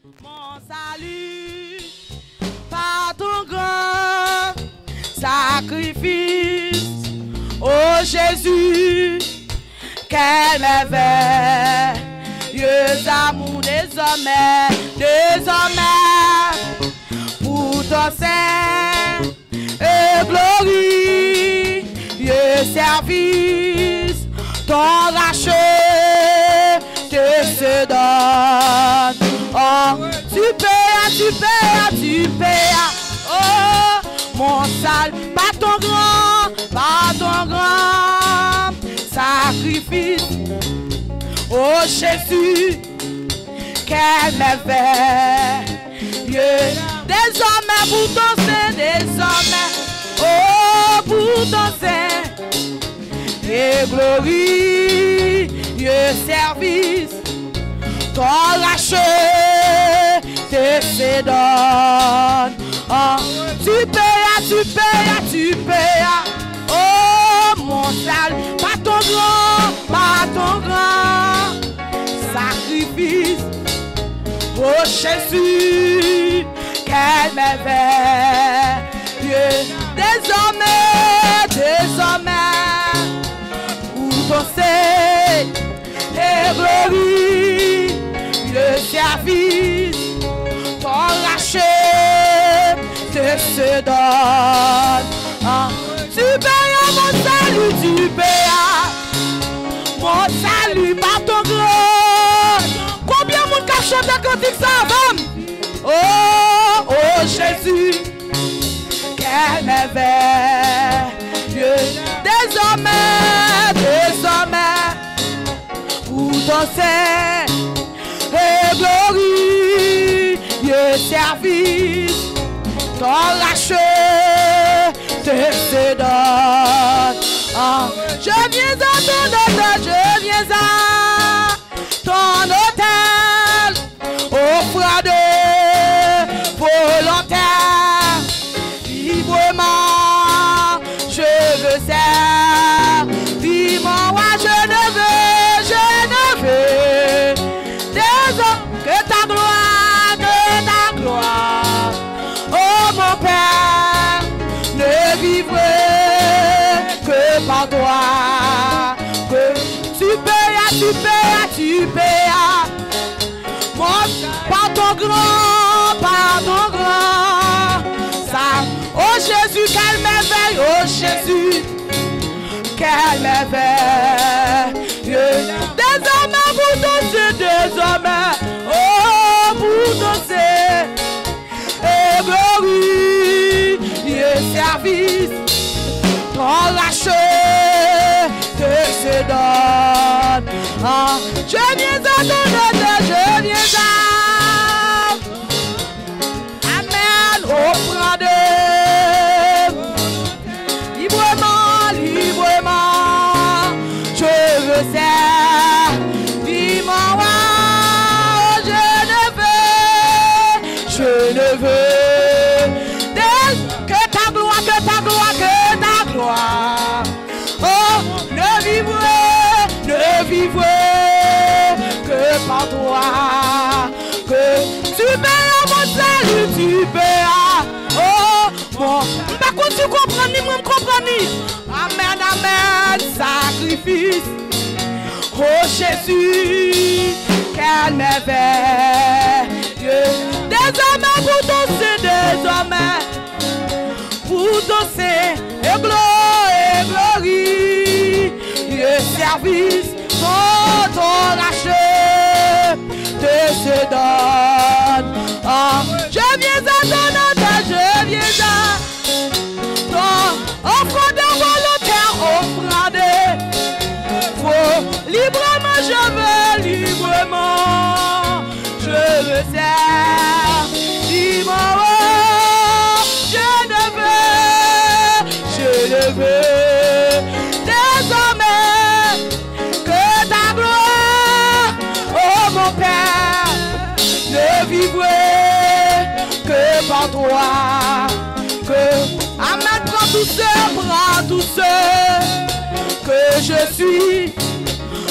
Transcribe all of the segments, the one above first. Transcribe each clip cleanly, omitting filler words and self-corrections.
mon salut par ton grand sacrifice. Oh Jésus, quel merveilleux amour désormais pour ton sein et glorieux service, ton rachat te se donne. Oh, tu payes, oh, mon salut, par ton grand sacrifice. Oh Jésus, quel merveilleux, désormais pour ton sein, désormais, oh, pour ton sein, et glorieux service, ton rachat te se donne. Oh, tu payes, oh, mon salut, par ton grand sacrifice. Oh Jésus, quel merveilleux, désormais, pour ton sein et glorieux service, ton rachat te se donne. Ah, tu payes mon salut, mon salut par ton grand. Combien de monde qui chante la cantique ça, femme? Oh, oh Jésus, quel merveilleux, désormais, pour ton sein et glorieux service, ton rachat te se donne. Ah, je viens à ton hôtel, offre de volontaire, librement, je veux servir mon roi, je ne veux, que ta gloire, oh mon Père, ne vivrai que par toi, que tu payes, moi, par ton grand, ça, oh Jésus, quel merveille, oh Jésus, quel merveilleux, désormais pour ton Dieu, oh pour ton Dieu, et glorieux service, ton rachat te se donne. Ah, je viens à ton hôtel, Amen, offrande, librement, je veux servir mon roi, je ne veux que ta gloire, oh, ne vivrai que par toi, que tu payes mon salut, oh, bon, par contre tu comprends, moi me comprends, amen, sacrifice, oh Jésus, quel merveilleux, désormais pour ton sein, et glorieux service, ton rachat te se donne. Oh, je viens à ton hôtel, ton offrande volontaire, librement, je veux servir mon roi, je ne veux désormais que ta gloire, oh mon Père, ne vivrai que par toi, que Amen, prends tout ce que je suis,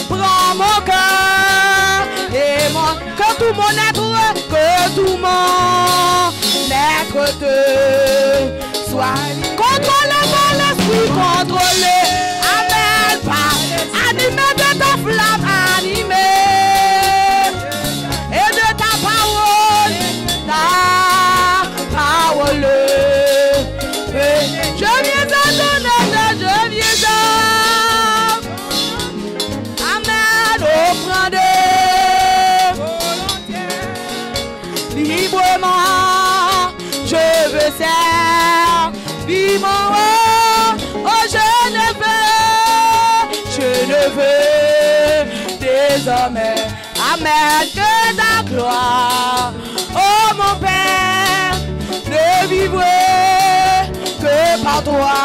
prends mon cœur et que tout mon être, que tourment, n'est que soit contrôlé par l'esprit, contrôlé, amen, pas animé de ta flamme, animé, et de ta parole, je viens à ton aide, je viens à, amen, offrande, librement, je veux servir, vivement, oh je ne veux désormais, amen, que ta gloire, oh mon Père, ne vivrai que par toi,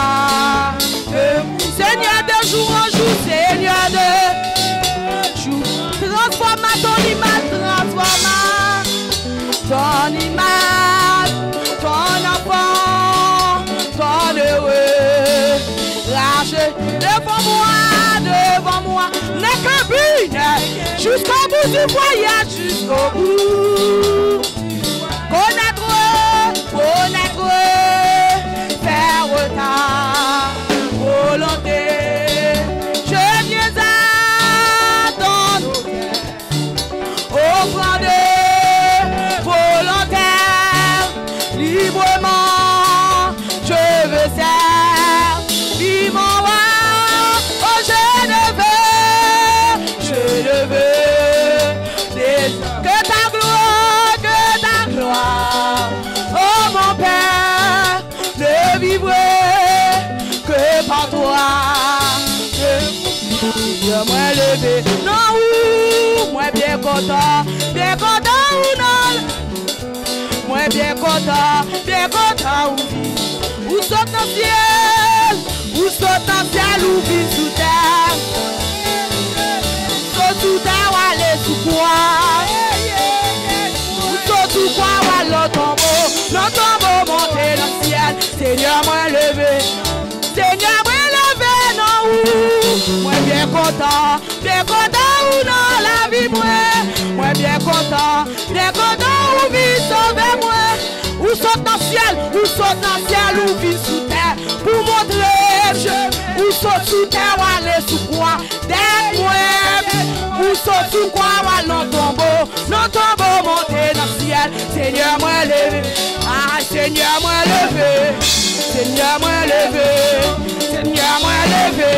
Seigneur de jour en jour, Seigneur de jour, transforma ton image, transforma ton image, ton enfant, ton heureux, rache devant moi, n'est que but, jusqu'au bout du voyage, jusqu'au bout, connaître, faire ta volonté, je viens à ton offrande volontaire, librement, je veux servir mon roi, oh je ne veux que ta gloire, oh mon Père, ne vivrai que par toi. Moi levé, non ou moi bien content ou non. Moi bien content ou saute dans ciel, ou vit sous terre. Saute sous terre ou aller sous quoi. Ou saute sous quoi ou aller dans tombeau, monter dans le ciel. Seigneur moi levé, non ou moi bien content ou non la vie moi bien content ou vie sauver moi, ou saute dans le ciel, ou vie sous terre, pour montrer ou saute sous terre ou aller sous quoi, d'être moi, ou saute sous quoi ou aller dans tombeau, monter dans le ciel, Seigneur moi levé, ah Seigneur moi levé, Seigneur moi levé, Seigneur moi levé,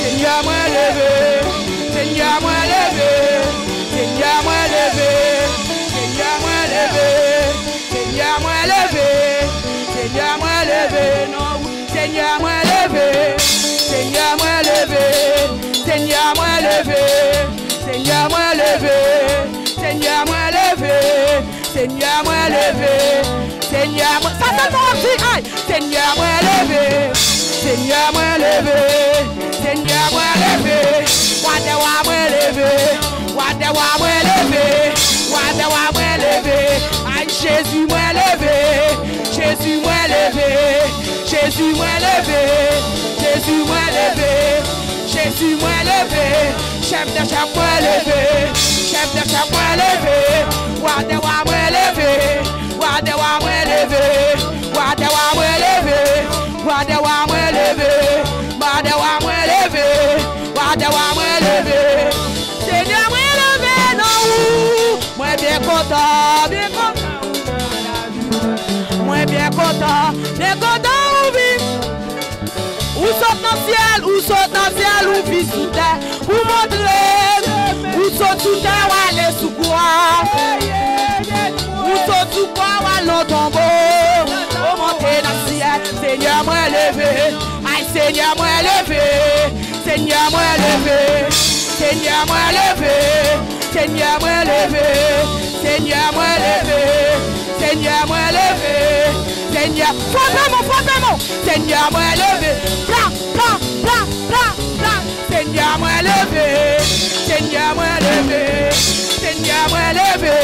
Seigneur moi levé, Seigneur moi levé, Seigneur moi levé, Seigneur moi levé, Seigneur moi levé, Seigneur moi levé, non, Seigneur moi levé, Seigneur moi levé, Seigneur moi levé, Seigneur moi levé, Seigneur moi levé, Seigneur moi levé, Seigneur moi, ça c'est mon petit, aïe, Seigneur moi levé, Seigneur moi levé, Seigneur moi levé, Wadewa moi levé, Wadewa moi levé, Wadewa moi levé, aïe Jésus moi levé, Jésus moi levé, Jésus moi levé, Jésus moi levé, Jésus moi levé, chef de chef moi levé, chef de chef moi levé, Wadewa moi levé, Wadewa moi levé, Wadewa moi levé, Wadewa moi levé, Wadewa moi levé, Wadewa moi levé, Seigneur moi levé, non, moi bien content, moi bien content ou vivre, ou saute dans le ciel, ou vit sous terre, ou montrer, ou saute sous terre, ou aller sous quoi, ou saute sous quoi, ou aller dans tombeau, ou monter dans le ciel, Seigneur moi levé, aïe Seigneur moi levé, Seigneur moi levé, Seigneur moi levé, Seigneur moi levé, Seigneur moi levé, Seigneur moi levé, Seigneur, frappez-moi, Seigneur moi levé, Seigneur moi levé, Seigneur moi levé, Seigneur moi levé,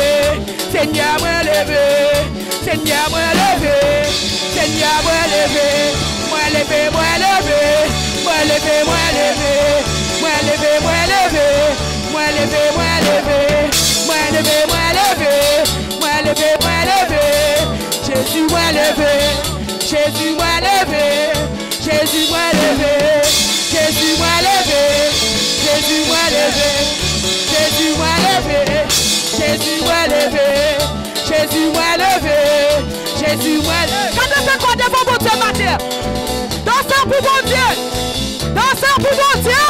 Seigneur moi levé, Seigneur moi levé, Seigneur moi levé, moi levé, moi levé, moi levé, moi levé, moi levé, moi levé, moi levé, moi levé, moi levé, moi levé, moi levé, levé, Jésus moi levé, Jésus moi levé, Jésus moi levé, Jésus moi levé, Jésus moi levé, Jésus moi levé, Jésus moi levé, Jésus moi levé. Quand on fait quoi devant mon Dieu matin? Dansez pour mon Dieu, dansez pour mon Dieu.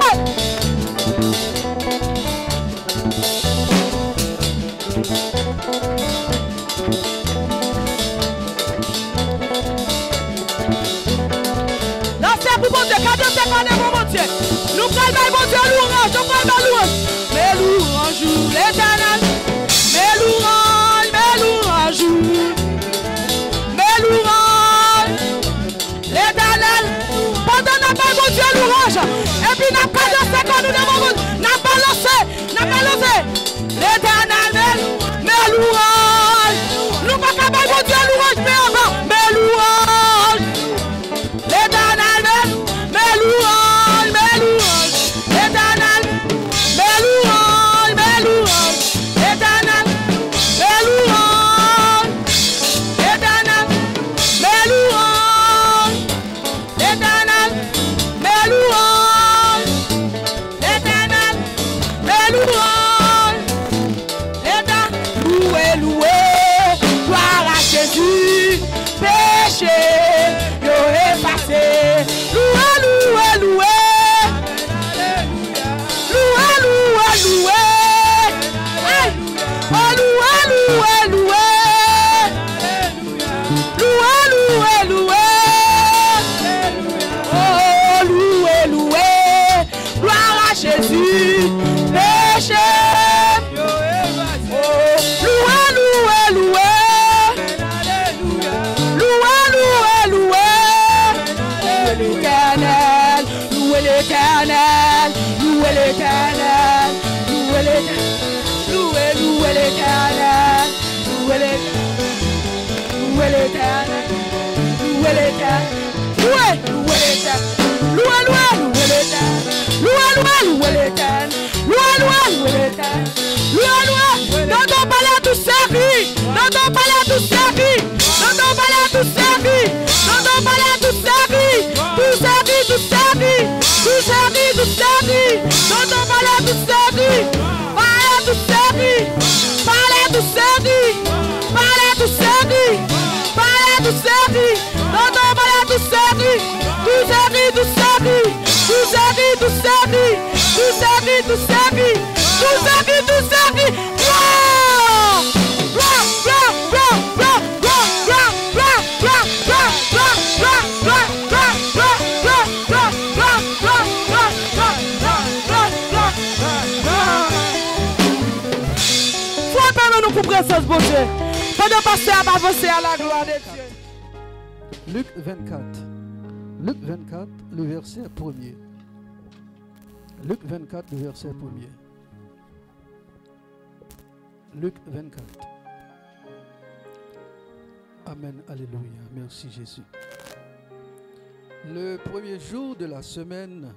Dansez pour mon Dieu, quand on fait quoi devant mon Dieu? Nous prenons mon Dieu louange, nous prenons louange. Mais louange l'Éternel, mais louange, mais louange, mais louange l'Éternel. Pendant nous pas mon Dieu louange, et puis nous pas dansé quand nous devons nous balancer, l'Éternel, mais louange. Nous pas capable mon Dieu louange, mais avant, mais louange l'Éternel, mais louange, l'Éternel, mais louange, l'Éternel, mais louange, l'Éternel, mais louange, l'Éternel, mais louange, l'Éternel, mais louange, l'Éternel, loué, loué, gloire à Jésus, péché, yo effacé, loué, loué, loué. Loué, hey! Oh loué, loué, loué, loué, loué, oh loué, loué, gloire à Jésus, péché, oh loué, loué, loué, loué, l'Éternel, loué l'Éternel, loué l'Éternel. Loué l'Éternel, loué l'Éternel, loué l'Éternel, loué l'Éternel, loué l'Éternel, loué l'Éternel, loué l'Éternel, dans ton palais tout servi, dans ton palais tout servi, dans ton palais tout servi, dans ton palais tout servi, tout servi, tout servi, tout servi, tout servi, dans ton palais tout servi. Tout servi, parlez tout servi, parlez tout servi, parlez tout servi, dans ton palais tout servi, tout servi, tout servi, tout servi, tout servi, tout servi, tout servi, tout servi, tout servi, pour présence, bon Dieu. Pendant passer à avancer à la gloire de Dieu. Luc 24. Luc 24, le verset 1er. Luc 24, le verset 1er. Luc 24. Amen, alléluia. Merci Jésus. Le premier jour de la semaine,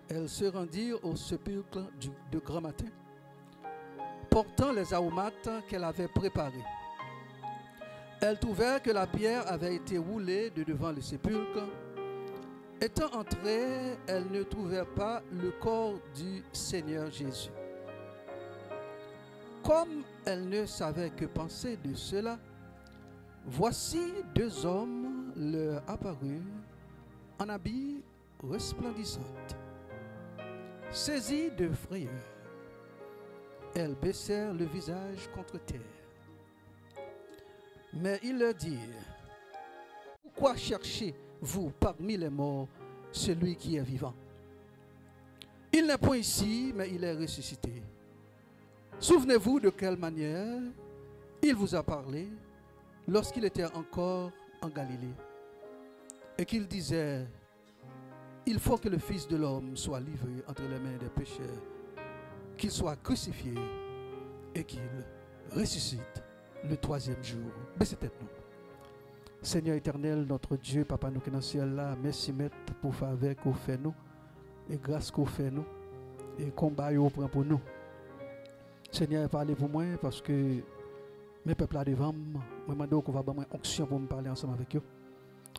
elles se rendirent au sépulcre de grand matin, portant les aromates qu'elle avait préparés. Elles trouvèrent que la pierre avait été roulée de devant le sépulcre. Étant entrées, elles ne trouvèrent pas le corps du Seigneur Jésus. Comme elles ne savaient que penser de cela, voici deux hommes leur apparurent en habits resplendissants. Saisies de frayeur, elles baissèrent le visage contre terre. Mais ils leur dirent: pourquoi cherchez-vous parmi les morts celui qui est vivant? Il n'est point ici, mais il est ressuscité. Souvenez-vous de quelle manière il vous a parlé lorsqu'il était encore en Galilée, et qu'il disait: il faut que le Fils de l'homme soit livré entre les mains des pécheurs, qu'il soit crucifié et qu'il ressuscite le troisième jour. Baissez tête nous. Seigneur éternel, notre Dieu, Papa nous qui dans le ciel là, merci maître pour faveur qu'on fait nous et grâce qu'on fait nous et combat qu'on prend pour nous. Seigneur, parlez pour moi parce que mes peuples là devant je demande qu'on va avoir une onction pour me parler ensemble avec eux.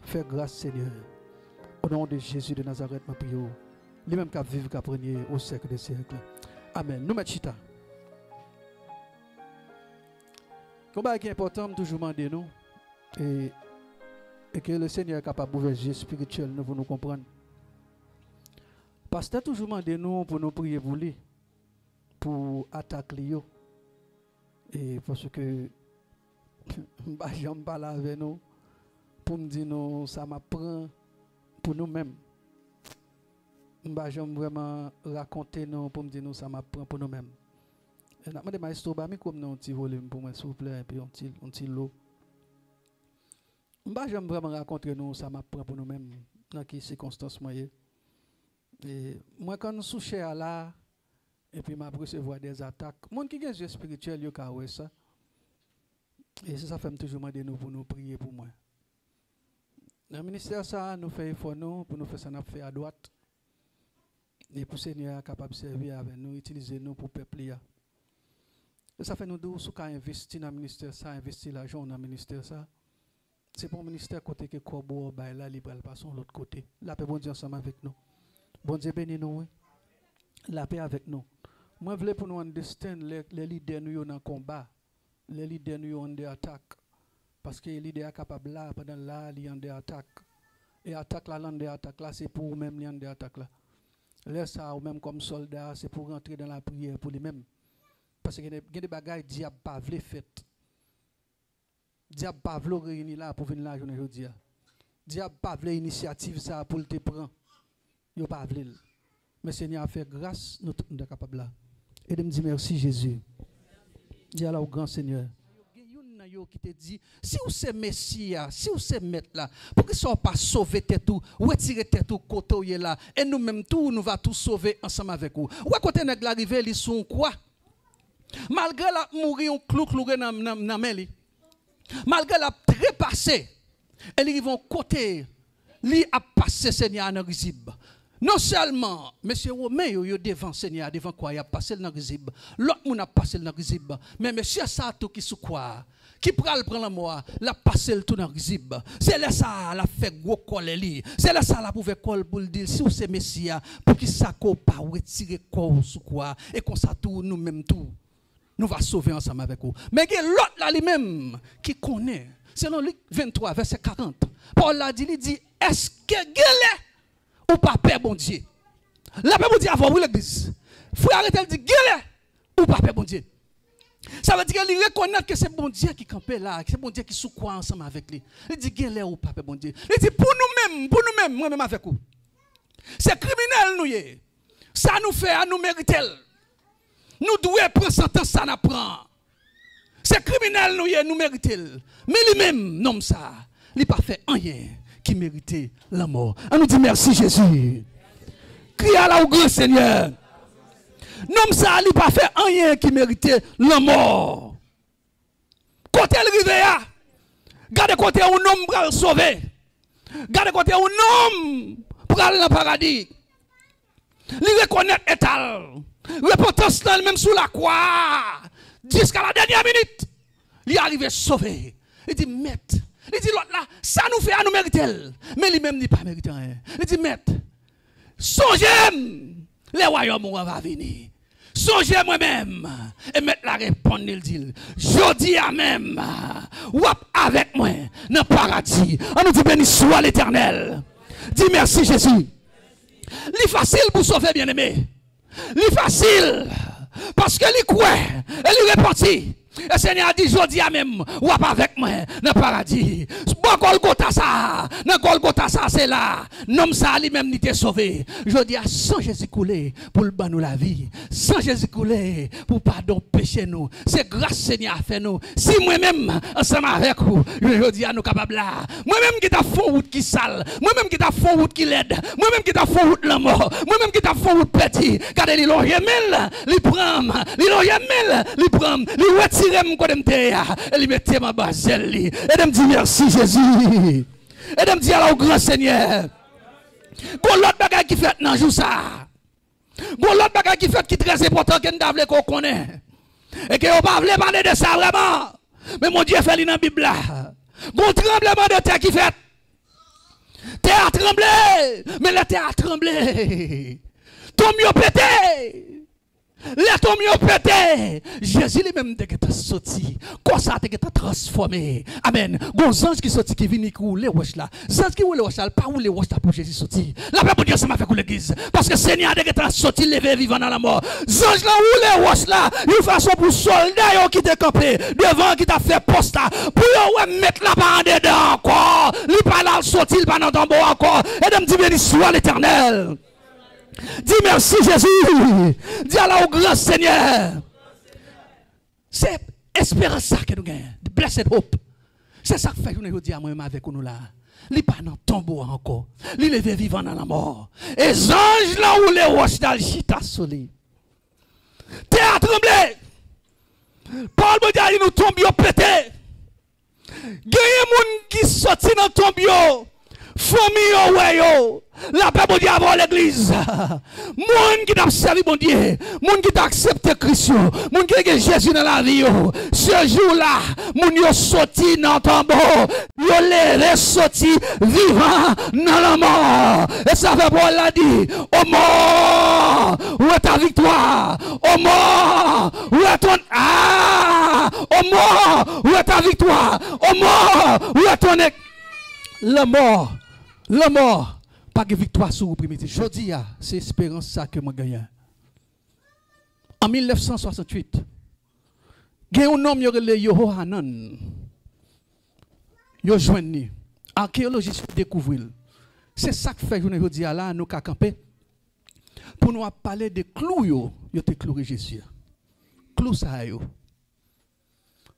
Fais grâce, Seigneur. Au nom de Jésus de Nazareth, je prie. Lui-même qui vivre, qui preniez au siècle des siècles. Amen. Nous mettons chita. Combat qui est important, toujours demander nous. Et que le Seigneur est capable d'ouvrir spirituel nous pour nous comprendre. Pasteur toujours demandé nous pour nous prier pour lui, pour attaquer lui. Et parce que je ne parle pas avec nous pour me dire nous ça m'apprend pour nous-mêmes. Je ne vraiment raconter nous pour me dire nous ça m'apprend pour nous-mêmes. Et je demande maestro comme un petit volume pour moi s'il vous plaît et puis un petit lot. J'aime vraiment raconter nous ça m'apprend pour nous-mêmes dans quelles circonstances moi. Et moi quand nous souche à là et puis m'a recevoir des attaques. Monde qui a des yeux spirituels yo ka ouais ça. Et ça fait toujours demander nous pour nous prier pour moi. Dans le ministère ça nous fait effort nous pour nous faire ça n'a fait à droite. Et pour Seigneur capable de servir avec nous utiliser nous pour peuple. Et ça fait nous deux sous qu'à investir dans le ministère ça, investir l'argent dans le ministère ça. C'est pour le ministère côté que Corbeau bah là libre passons l'autre côté. La paix bon Dieu ensemble avec nous. Bon Dieu bénis nous. La paix avec nous. Moi je voulais pour nous understand les leaders nous dans combat. Les leaders nous ont des attaques parce que les leaders sont capables là pendant là ils ont des attaques. Et attaque là des attaques là c'est pour même les des attaques là. Là ça ou même comme soldat c'est pour rentrer dans la prière pour lui-même. Parce que il y a des bagages diable pas veut fait. Diable pas veut réunir là pour venir la journée aujourd'hui. Diable pas veut initiative ça pour te prendre. Yo pas veut. Mais Seigneur a fait grâce nous sommes capables là. Et de me dire merci Jésus. Dis alors au grand Seigneur. Qui te dit si vous c'est Messie si vous c'est maître là pour que soit pas sauver tête tout retirer tête tout côté là et nous même tout nous va tout sauver ensemble avec vous. Ouais côté nèg l'arriver ils sont quoi malgré la mourir on clou dans main malgré la trépasser et ils vont côté li a passer Seigneur dans Rizib. Non seulement monsieur Romain yo devant Seigneur devant quoi il a passé dans Rizib. L'autre moun a passé dans Rizib mais monsieur ça tout qui sous quoi qui pral prend la mort la passer tout dans Rizib. C'est là ça la fait gros colle li. C'est là ça la pouvait colle pour dire si c'est Messia pour qui ça ko pas retirer corps sous quoi et comme ça tout nous même tout nous va sauver ensemble avec vous. Mais il y a l'autre là lui-même qui connaît. Selon Luc 23 verset 40. Paul a dit est-ce que gèle ou pas père bon Dieu? La paix bon Dieu avant l'église. Frère arrête elle dit gèle ou pas père bon Dieu. Ça veut dire qu'il reconnaît que c'est bon Dieu qui campait là, que c'est bon Dieu qui sous quoi ensemble avec lui. Il dit gèle ou pas père bon Dieu. Il dit pour nous-mêmes, moi-même avec vous. C'est criminel nous y. Ça nous fait à nous mériter. Nous devons prendre sentence ça n'a prend. C'est criminel nous méritons. Mais lui-même non ça, il pas fait rien qui méritait la mort. On nous dit merci Jésus. Crie à la grand Seigneur. Non ça, il pas fait rien qui méritait la mort. Côté le rivière. Gardez côté un homme pour sauver. Gardez côté un homme pour aller dans le paradis. Il reconnaît étal. Repentance même sous la croix. Jusqu'à la dernière minute. Il est arrivé sauvé. Il dit, maître. Il dit, l'autre là, ça nous fait à nous mériter. Mais lui-même n'est pas mérité rien. Il dit, maître, songez, les royaumes vont venir. Songez moi-même. Et maître la répond, il dit, je dis à même, wap avec moi dans le paradis. On nous dit, béni soit l'Éternel. Dis merci Jésus. C'est facile pour sauver, bien-aimé. C'est facile. Parce que les croit, elle est repentit. Et Seigneur a dit, je dis à même, ou pas avec moi, dans le paradis. Bon, Golgotha ça, dans Golgotha ça, c'est là. Non, ça, lui-même, il était sauvé. Je dis à sans Jésus coulé, pour le ban nous la vie. Sans Jésus coulé, pour pardon péché nous. C'est grâce Seigneur a fait nous. Si moi-même, ensemble avec vous, je dis à nous capables là. Moi-même qui t'a fait route qui sale. Moi-même qui t'a fait route qui l'aide. Moi-même qui t'a fait route la mort. Moi-même qui t'a fait route petit. Car il l'ont remel, il prend. Il l'ont remel, il prend. Il retire. Et il mettait ma baselle. Et il me dit merci Jésus. Et il me dit alors grand Seigneur. Bon l'autre bagage qui fait dans jour ça. Bon l'autre bagage qui fait qui très important que nous devons qu'on connaît. Et que on pas parler de ça vraiment. Mais mon Dieu fait dans la Bible là. Bon tremblement de terre qui fait. Terre a tremblé. Mais la terre a tremblé. Ton mieux pété. Les tombes ont pété. Jésus lui-même est sorti. Comme ça, il est transformé. Amen. Gon ange qui sorti qui vient couler wesh là. Ange qui roule wesh là, pas rouler wesh là pour Jésus sorti. La paix pour Dieu ça m'a fait couler l'église parce que Seigneur est sorti levé vivant dans la mort. Ange là roule wesh là, une façon pour soldats qui te campé devant qui t'a fait poste là pour mettre la barre dedans encore. Il pas là sorti, il pas dans tombeau encore. Et me dit béni soit l'Éternel. Dis merci Jésus. Dis alors au grand Seigneur. C'est espérance ça que nous gagnons. Blessed hope. C'est ça que fait que nous disons moi avec nous là. Il n'est pas dans le tombeau encore. Il est vivant dans la mort. Et les anges là où les roches dans le chita soli. Terre a tremblé. Paul me dit nous tombions pété. Il y a des gens qui sortent dans le tombeau. Famille ouais yo. La paix bon Dieu avant l'église. Moun qui t'a servi bon Dieu, moun qui t'a accepté Christ, moun qui a Jésus dans la vie yo. Ce jour-là, moun yo sorti dans tombeau, yo les sorti vivant dans la mort. Et ça fait Paul l'a dit, oh mort, où est ta victoire? Oh mort, où est ton oh mort, où est ta victoire? Oh mort, où est ton la mort, pas de victoire sur vous primitif. Je dis, c'est espérance ça que moi gagne. En 1968, il y a un homme qui est Yohanan. Yo joindre. Archéologistes découvrir. C'est ça que fait que je dis là, nous avons campé. Pour nous parler de clous, yo te clous Jésus. Clous ça yo.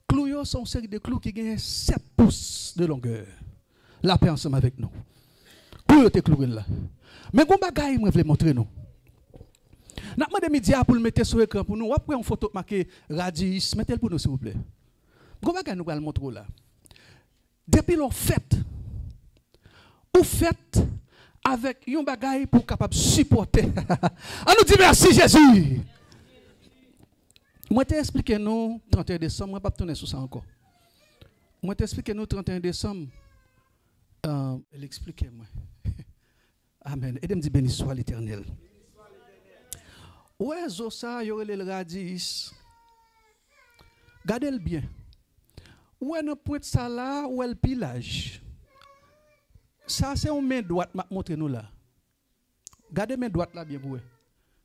Clous yo sont une série de clous qui gagnent 7 pouces de longueur. La paix ensemble avec nous. Pour yo te clouer là. Mais gon bagay moi voulais montrer nous. N'a demandé média pour le mettre sur écran pour nous. Après une photo marquée Radis, mettez-le pour nous s'il vous plaît. Gon bagay nous va le montrer là. Depuis l'on fait ou fait avec un bagay pour capable supporter. On nous dit merci Jésus. Moi t'ai expliqué nous 31 décembre, moi pas tourner sur ça encore. Moi t'ai expliqué nous 31 décembre. Elle explique moi. Amen. Et elle me dit béni soit l'Éternel. Ouais, Zosa, y aurait le radis. Gardez-le bien. Où est notre point de ça là, où est le pilage? Ça, c'est une main droite, m'a montré nous là. Gardez main droite là bien pour vous.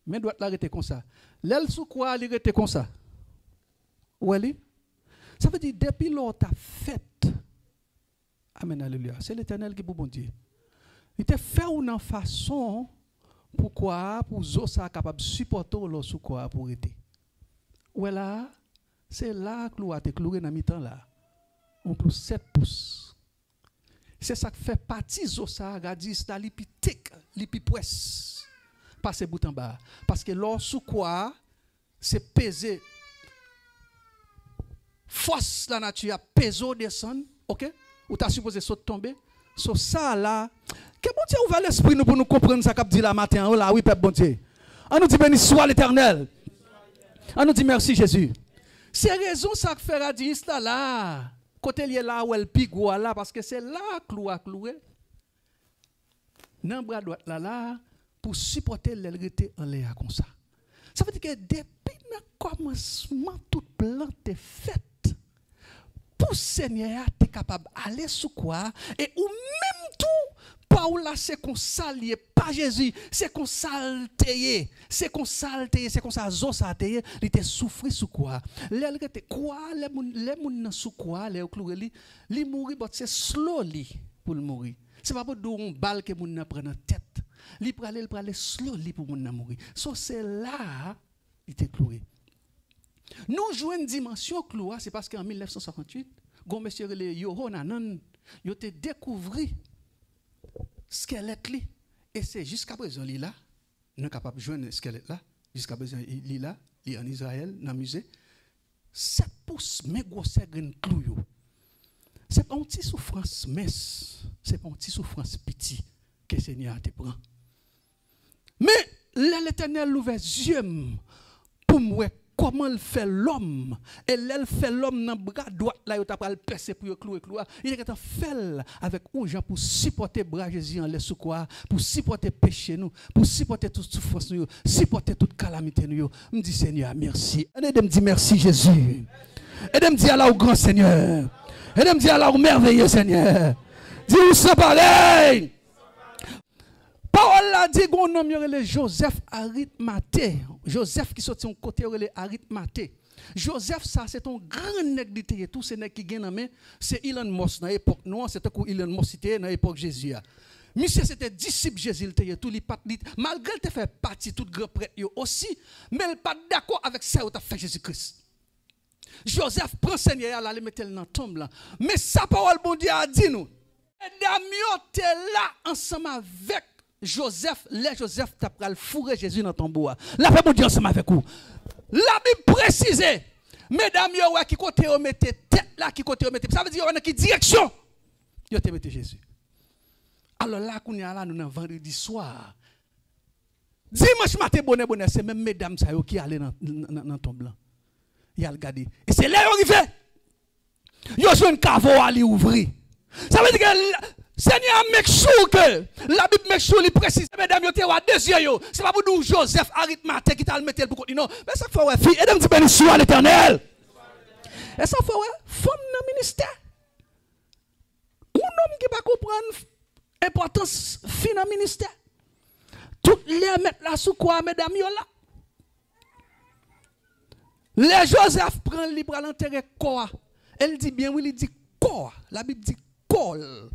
Main droite là, restez comme ça. L'aile sous quoi, elle restez comme ça. Où est-elle? Ça veut dire, depuis lors, tu as fait. Amen, alléluia. C'est l'Éternel qui est bon Dieu. Il te fait une façon pourquoi pour que ça capable de supporter le sous quoi pour être. Voilà, c'est là que l'on a été cloué dans mi-temps là. On plus 7 pouces. C'est ça qui fait partie de ça, radis là, lipitique, lipipouesse. Passer bout en bas. Parce que l'or sous quoi, c'est peser. Force la nature, peso descend, ok? Ou t'as supposé sauter tomber. So ça là, que bon Dieu ouvre l'esprit nous pour nous comprendre ça qu'a dit la matin. Oh là, oui, peuple bon Dieu. On nous dit béni soit l'Éternel. On nous dit merci Jésus. C'est raison ça que fait radis là. Côté lié là où elle pique là parce que c'est là cloué. Dans bras droit là pour supporter l'élégité en l'air comme ça. Ça veut dire que depuis le commencement toute plante est faite. Pour Seigneur, tu es capable d'aller sous quoi et ou même tout, pas ou là c'est qu'on s'allie, pas Jésus, c'est qu'on s'alteye, c'est qu'on zo s'alteye, il était souffrir sous quoi. L'elle était quoi, les moun sous quoi, les cloué li mourir, c'est slowly pour le mourir. C'est pas pour une balle que moun prend dans tête. Li prale slowly pour moun mourir. So c'est là il était cloué. Nous jouons une dimension clouée, c'est parce qu'en 1958, gon monsieur le Yohanan, il a découvert squelette li et c'est jusqu'à présent li là, nous capable de jouer squelette là, jusqu'à présent li là, li en Israël dans musée 7 pouces mais gros c'est une clou. C'est pas une petite souffrance mince, c'est pas une petite souffrance petit que le Seigneur te prend. Mais l'Éternel ouvert les yeux pour moi comment il fait l'homme. Et elle fait l'homme dans le bras droit, là, il a le percer pour clouer. Il est fait avec un gens pour supporter bras Jésus en laisse quoi, pour supporter péché nous, pour supporter toute souffrance nous, supporter toute calamité nous. Je me dis Seigneur, merci. Et je me dis merci Jésus. Et je me dis Allah au grand Seigneur. Et je me dis Allah au merveilleux Seigneur. Dis-nous ça pareil. Parole a dit qu'on nomme Joseph Arimathée. Joseph qui sorti un côté Arimathée. Joseph, ça c'est un grand nègre tout ce nègre qui gagne en main, c'est Elon Musk dans l'époque noire, c'était quoi Elon Musk c'était dans l'époque Jésus. Monsieur c'était disciple Jésus tout li pas malgré il fait partie tout grand prêtre aussi, mais il pas d'accord avec ça où fait Jésus-Christ. Joseph prend Seigneur là, le mettre dans tombe là. Mais sa parole bon Dieu a dit nous. Mesdames yo t'es là ensemble avec Joseph, Joseph t'a pral fourrer Jésus dans ton bois. La paix bon Dieu ensemble avec vous. La Bible précise, mesdames yo qui côté on mettez tête là, qui côté on mettez. Ça veut dire on a qui direction. Yo te mettez Jésus. Alors là qu'on y a là nous dans vendredi soir. Dimanche matin bonne c'est même mesdames ça yo qui aller dans ton blanc. Il a regardé. Et c'est là où arrivé. Yo joue une cavo à lui ouvrir. Ça veut dire que Seigneur make sure que la Bible make sure il précise mesdames yo te wa deux yeux yo. C'est pas pour nous Joseph Arimathée qui t'a le mettre pour côté non. Mais ça faut ouais fille et dit béni soit l'Éternel. Et ça faut ouais femme dans ministère. Un homme qui pas comprendre importance fille dans ministère. Toutes les mettre là sous quoi mesdames yo là. Les Joseph prend le livre à l'enterrer quoi. Elle dit bien oui, il dit quoi. La Bible dit col.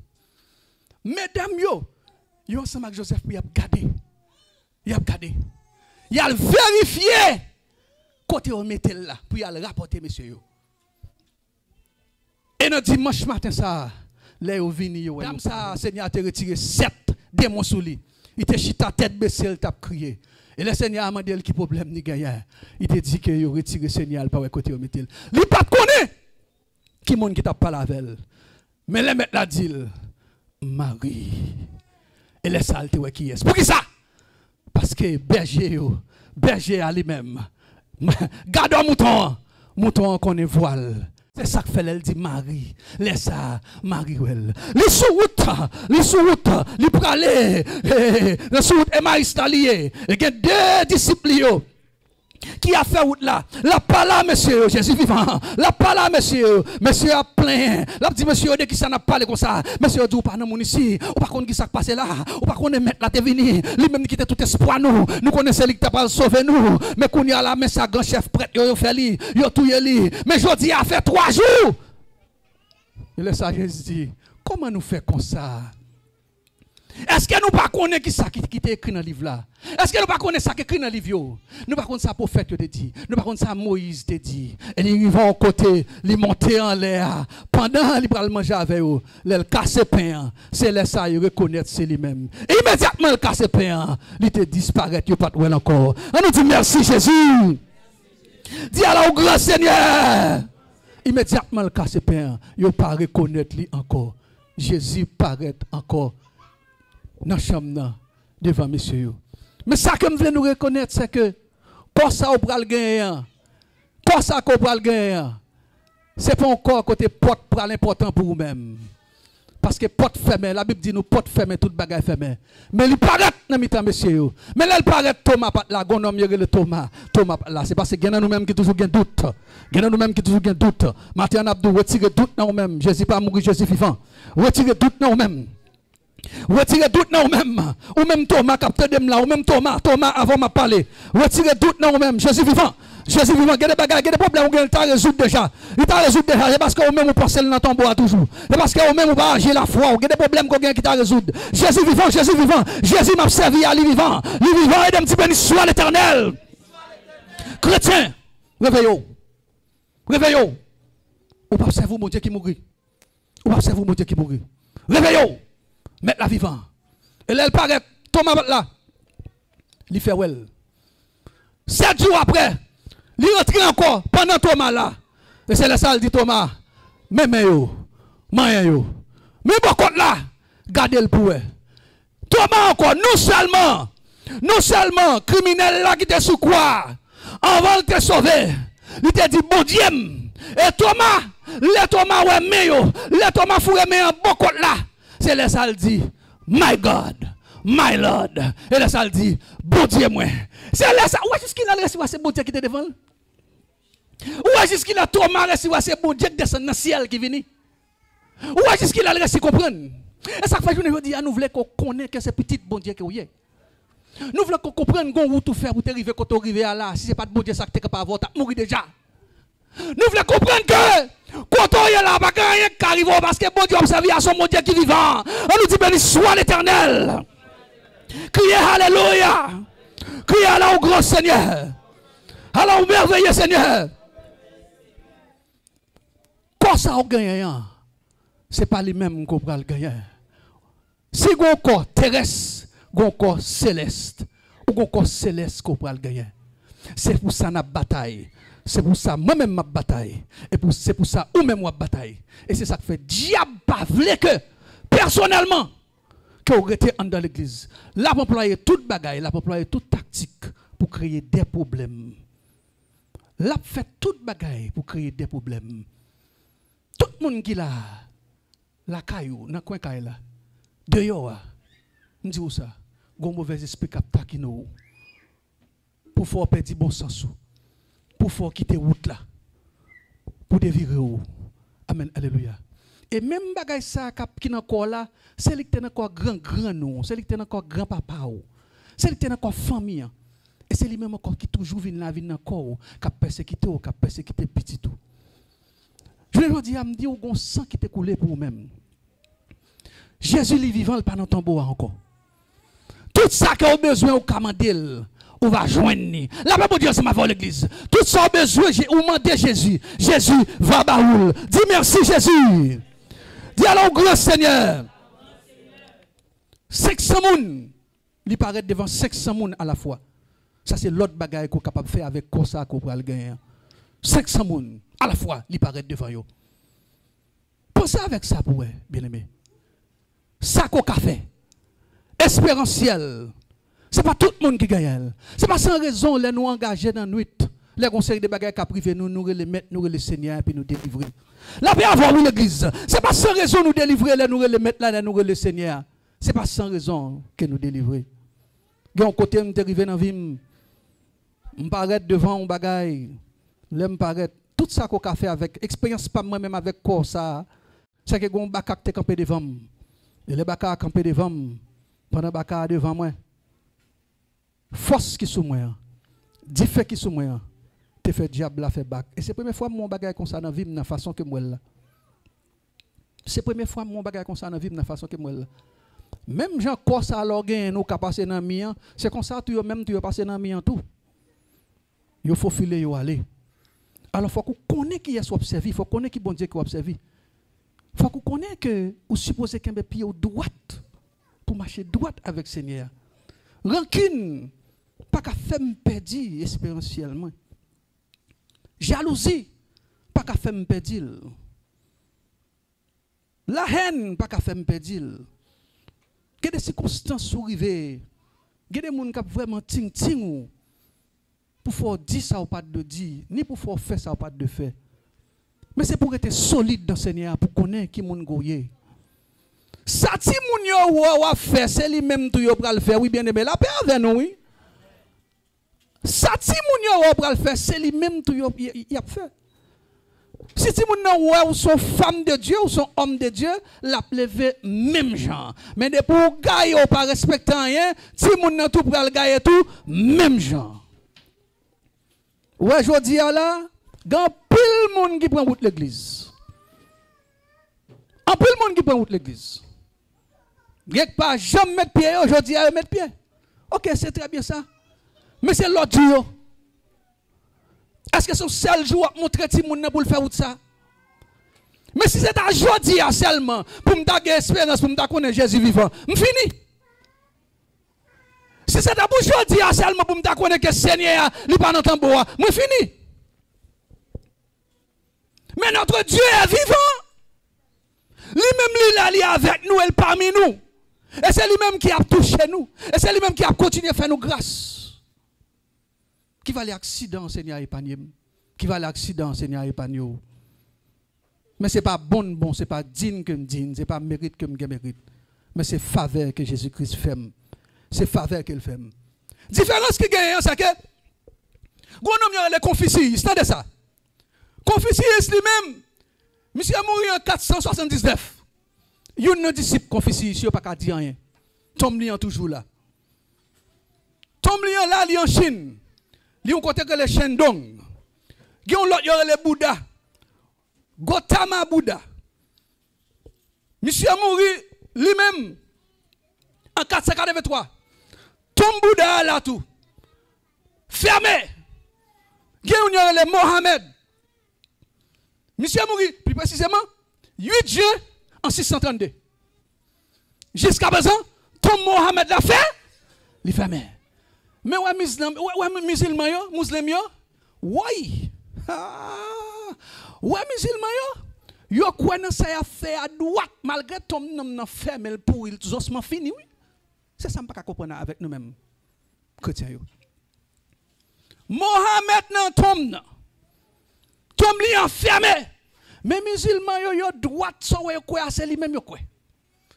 Mesdames yo ensemble avec Joseph pour y a gardé. Il a gardé. Il a vérifié côté on mettait là pour y a rapporter monsieur yo. Et nous dimanche matin ça, les yo vini yo. Dame ça Seigneur a retiré 7 démons sous lui. Il te chita tête baissée, il t'a crié. Et le Seigneur a demandé qui problème ni gagnant. Il te dit que il retire le Seigneur par côté au metel. Il pas connaît qui monde qui t'a parlé avec elle. Mais le maître l'a dit Marie. Et les saletés qui est. Pour qui ça? Parce que berger à lui-même. Garde un mouton connaît voile. C'est ça que fait elle dit Marie. Laisse ça Marie elle. Les sous route, les pralé, les sous route Emmaüs lié. Et il y a 2 disciples qui a fait route là. La parla monsieur Jésus vivant. La parla monsieur a plein. La dit monsieur de qui ça n'a parlé comme ça. Monsieur dit pas dans mon ici, ou pas connait qui ça passé là, ou pas connait mettre là t'es venu. Lui même qui était tout espoir nous connaissons lui qui t'a pas sauver nous. Mais qu'on y a là mais ça grand chef prêtre yo fait lui, yo touye lui. Mais jodi a fait 3 jours. Et le ça Jésus dit, comment nous faire comme ça? Est-ce que nous ne connaissons pas ça qui est écrit dans le livre là? Est-ce que nous ne connaissons pas ça qui est écrit dans le livre? Nous ne connaissons pas ça prophète te dit. Nous ne connaissons pas ça Moïse te dit. Et ils vont au côté, ils montent en l'air. Pendant qu'ils prennent manger avec eux, ils cassent le pain. C'est là ça, ils reconnaissent c'est lui-même. Et immédiatement, ils cassent le pain. Ils te disparaissent, ils ne pas de encore. On nous dit merci Jésus. Dis alors au grand Seigneur. Immédiatement, ils cassent le pain. Ils ne pas reconnaître lui encore. Jésus paraît encore. Dans la chambre devant monsieur. Mais ça que je veux nous reconnaître, c'est que pour ça on peut le gagner. Pour ça qu'on peut le gagner. Ce n'est pas encore côté porte pour l'important pour vous-même. Parce que porte fermée, la Bible dit nous porte fermée, toute bagaille fermée. Mais il paraît dans mi-temps monsieur. Mais là il paraît Thomas là, gon homme le Thomas là, c'est parce que gagne nous-mêmes qui toujours gagne doute. Gagne nous-mêmes qui toujours gagne doute. Martin Abdou retire doute dans nous-mêmes. Jésus pas mourir, Jésus vivant. Retire doute dans nous-mêmes. Retirez doute dans vous-même. Ou même Thomas, capteur de là, ou même Thomas avant m'a parlé. Retirez doute dans vous-même. Jésus vivant. Jésus vivant. Il y a des bagages, il y a des problèmes, il t'a résoudre déjà. Il t'a résoudre déjà. C'est parce que vous-même vous pensez dans ton bois toujours. C'est parce que vous-même vous pas agir la foi. Il y a des problèmes qui t'a résoudre. Jésus vivant, Jésus vivant. Jésus m'a servi à lui vivant. Lui vivant et d'un petit béni soit l'Éternel. Chrétien, réveillez-vous. Réveillez-vous. Ou pas servir mon Dieu qui mourit. Ou pas servir mon Dieu qui mourit. Réveillez-vous. Mettre la vivant. Et là, elle paraît, Thomas là. Il fait well. 7 jours après, il rentre encore pendant Thomas là. Et c'est là ça, il dit Thomas, mais yo, mais beaucoup là, gardez le pour. Thomas encore, non seulement, criminel là qui était sous quoi, Avant de te sauver, il te dit, bon Dieu, et Thomas, les Thomas, ouais, mais les Thomas, fou, mais un bon côté là. C'est là, ça le dit, my God, my Lord. Et là, ça le dit, bon Dieu, moi. C'est là, ça, ouais, jusqu'il a reçu, c'est bon Dieu qui était devant. Ouais, jusqu'il a Thomas reçu, c'est bon Dieu qui descend dans le ciel qui vient. Ouais, jusqu'il a reçu, comprendre. Et ça fait que je veux dire, nous voulons qu'on connaisse que c'est petit bon Dieu que vous êtes. Nous voulons qu'on comprenne qu'on tout faire pour t'arriver quand tu arrives à là. Si ce n'est pas de bon Dieu, ça que tu n'es pas avoir, tu mourir déjà. Nous voulons comprendre que quand on est là, il n'y a rien qui arrive parce que bon Dieu observe à son bon Dieu qui est vivant. On nous dit béni soit l'Éternel. Criez Alléluia. Criez Allah au grand Seigneur. Allah au merveilleux Seigneur. Quand ça on gagne, ce n'est pas les mêmes qu'on va le gagner. Si on a un corps terrestre, un corps céleste, ou un corps céleste qu'on va le gagner. C'est pour ça que nous bataille. C'est pour ça moi-même ma bataille. Et c'est pour ça ou même moi bataille. Et c'est ça que fait diable pas voulait que personnellement que vous restez dans l'église. Là pour employer toute bagaille, là pour employer toute tactique pour créer des problèmes. Là pour faire toute bagaille pour créer des problèmes. Tout le monde qui là la caillou dans coin caille là. Dehors, on dit où ça? Gon mauvais esprit qui attaque nous. Pour faire perdre bon sens. Pour faire quitter route là. Pour dévirer où. Amen, alléluia. Et même bagay ça qui est encore là, c'est lui qui est encore grand nous, c'est lui qui est encore grand papa ou. C'est lui qui est encore famille. Et c'est lui même encore qui toujours vient la vie encore qui a persécuté ou qui a persécuté petit tout. Je veux dire, me dit au sang qui t'est coulé pour vous-même. Jésus est vivant, il pas dans ton bois encore. Tout ça que vous avez besoin au commandel, on va joindre. La Bible dit c'est ma voix l'église. Tout ça vous besoin, vous demandez Jésus. Jésus va baoul. Dis merci Jésus. Dis alors au grand Seigneur. 500 moun. Il paraît devant 500 moun à la fois. Ça c'est l'autre bagaille qu'on est capable de faire avec ça qu'on peut le gagner. 500 moun à la fois, il paraît devant vous. Pensez avec ça pour vous, bien-aimé. Ça qu'on a fait. Espérentiel. Ce n'est pas tout le monde qui gagne. Ce n'est pas sans raison les nous engager dans la nuit. Les conseils de bagages qui privés nous les mettre, nous les Seigneur et nous délivrer. La paix avoir l'église. Ce n'est pas sans raison nous délivrer, nous les mettre là, nous les Seigneur. Ce n'est pas sans raison que nous délivrer. D'un côté, nous arrivons dans la vie, nous paraît devant un bagage. Nous paraît tout ça qu'on a fait avec expérience, pas moi-même avec quoi ça. C'est que on bakak te campé devant moi. Et le bakak campé devant moi. Pendant bakak devant moi. Force qui sous moi. Diffé qui sous moi. Te fait diable la fait bac. Et c'est la première fois mon bagage comme ça dans vie de façon que moi là. C'est la première fois mon bagage comme ça dans vie de façon que moi là. Même gens quoi ça alors gain nous ka passer dans mi, c'est comme ça tu même tu passer dans mi en tout. Il faut filer yo aller. Alors faut qu'on connaisse qui est observé, faut connaître qui bon Dieu qui observé. Faut qu'on connaisse que ou supposé qu'un pied au droite pour marcher droite avec Seigneur. Rancune pas qu'à faire me perdre expérientiellement. Jalousie pas qu'à faire me perdre. La haine pas qu'à faire me perdre. Il y a des circonstances arrivées. Il y a des gens qui vraiment ting pour faire dire ça ou pas de dire, ni pour faire faire ça ou pas de faire. Mais c'est pour être solide dans le Seigneur, pour connaître qui moun goye. Ça ti moun yo wa faire, c'est lui même tout yo pral faire, oui bien aimé, la paix avec nous, oui. Ça ti moun yo wa pral faire, c'est lui même tout yo y a fait. Si ti moun nan ou sont femme de Dieu ou sont homme de Dieu, la lever même genre. Mais de pour gaye ou pas respecter rien, ti moun nan tout pral gaye tout même genre. Ouais, je dis là, grand pile monde qui prend route l'église. En pile monde qui prend route l'église. Quelque pas jamais mettre pied, aujourd'hui à mettre pied. OK, c'est très bien ça. Mais c'est l'autre jour. Est-ce que son seul jour à montrer ti moun pour le faire route ça? Mais si c'est aujourd'hui seulement pour me donner espérance pour me connaître Jésus vivant, me fini. Si c'est aujourd'hui seulement pour me connaître que le Seigneur n'est pas dans ton bois, me fini. Mais notre Dieu est vivant. Lui-même, il est avec nous, il est parmi nous. Et c'est lui-même qui a touché nous. Et c'est lui-même qui a continué à faire nous grâce. Qui va l'accident, Seigneur, épargner. Qui va l'accident, Seigneur, épargner. Mais ce n'est pas bon, ce n'est pas digne que me digne, ce n'est pas mérite que me mérite. Mais c'est faveur que Jésus-Christ fait. C'est faveur qu'il fait. Différence qui gagne, c'est que, gros nom, les Confucius, c'est ça. Confucius lui-même, monsieur a mouru en 479. Il y a un disciple Confucius, il n'y a pas dire rien. Tom Lian toujours là. Tom Lian là, il est en Chine. Il y a un côté que les Shandong. Il y a l'autre, les Bouddha. Gautama Bouddha. Monsieur a mouru lui-même en 483. Tom Bouddha là tout. Fermé. Il y a les Mohamed. Monsieur a mouru, plus précisément, 8 juin en 632. Jusqu'à présent, Tom Mohamed l'a fait, il fermé. Mais ouais, musulman yo, musulman yo, ouais. Ouais, musulman yo, yo quoi nan ça a fait à droite malgré Tom nan fermé pour il osement fini oui. C'est ça pas comprendre avec nous-mêmes chrétiens yo. Mohamed nan Tom li enfermé. Mais musulman yo yo droite so yo quoi c'est lui même yo quoi.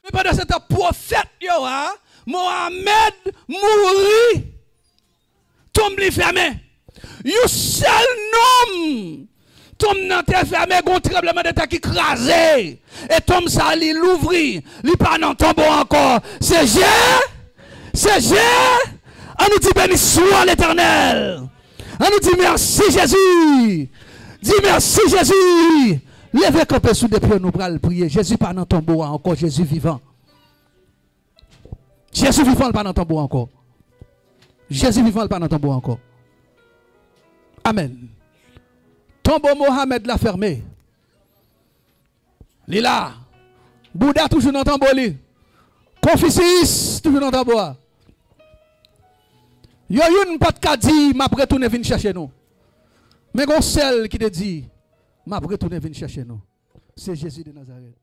Mais pendant ce temps prophète yo hein, Mohamed mouri. Tom li fermé. Yo seul nom. Tom nan te fermé gon tremblement de terre qui crasé et Tom ça li l'ouvri, li pas nan tombeau encore. C'est Jésus. On nous dit béni soit l'Éternel. On nous dit merci Jésus. Dis merci Jésus. Levez camper sous des pieds, nous allons prier. Jésus pas dans ton tombeau encore, Jésus vivant. Jésus vivant pas dans ton tombeau encore. Jésus vivant pas dans ton tombeau encore. Amen. Tombeau Mohamed l'a fermé. Lila. Bouddha toujours dans ton tombeau. Confucius toujours dans ton tombeau. Yo yon pas de dit, m'a retourner venir chercher nous. Mais gon celle qui te dit, m'a retourner venir chercher nous. C'est Jésus de Nazareth.